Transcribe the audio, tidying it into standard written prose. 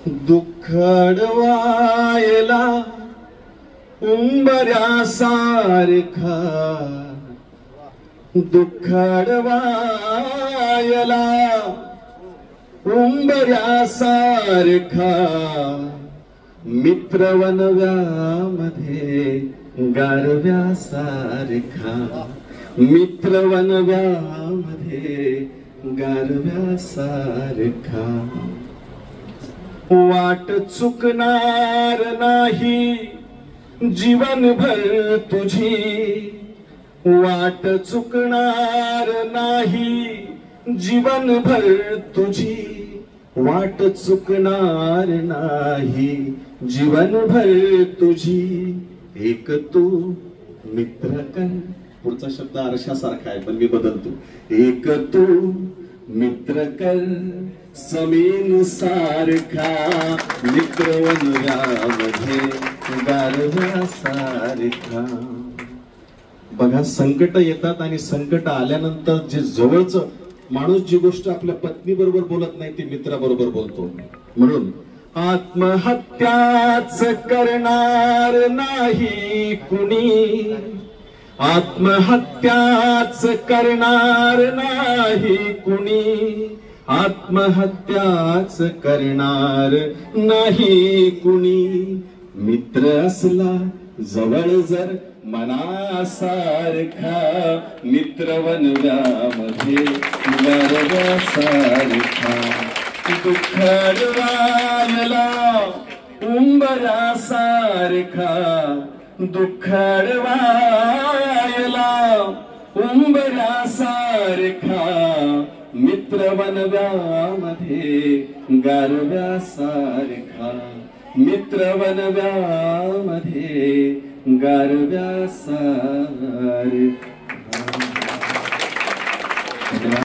दुःख अडवायला उंबऱ्यासारखा, दुःख अडवायला उंबऱ्यासारखा, मित्र वनव्यामध्ये गारव्यासारखा, मित्र वनव्यामध्ये गारव्यासारखा. वाट चुकणार नाही जीवनभर तुझी, वाट चुकणार नाही जीवनभर तुझी, वाट चुकणार नाही जीवनभर तुझी. एक तू मित्र कर, पुढचा शब्द आरशासारखा आहे पण मी बदलतो. एक तू मित्र कर समीन सारखा, मित्र वनव्यामध्ये गारव्यासारखा. बघा, संकट येतात आणि संकट आल्यानंतर जे जवळचं माणूस जी गोष्ट आपल्या पत्नी बरोबर बोलत नाही ती मित्राबरोबर बोलतो. म्हणून आत्महत्याच करणार नाही कुणी, आत्महत्याच करणार नाही कुणी, आत्महत्याच करणार नाही कुणी. मित्र असला जवळ जर मनासारखा, मित्र वनव्यामध्ये गारव्यासारखा. दुःख अडवायला उंबऱ्यासारखा, दुःख अडवायला उंबऱ्यासारखा, मित्र वनव्यामध्ये गारव्यासारखा, मित्र वनव्यामध्ये गारव्यासारखा.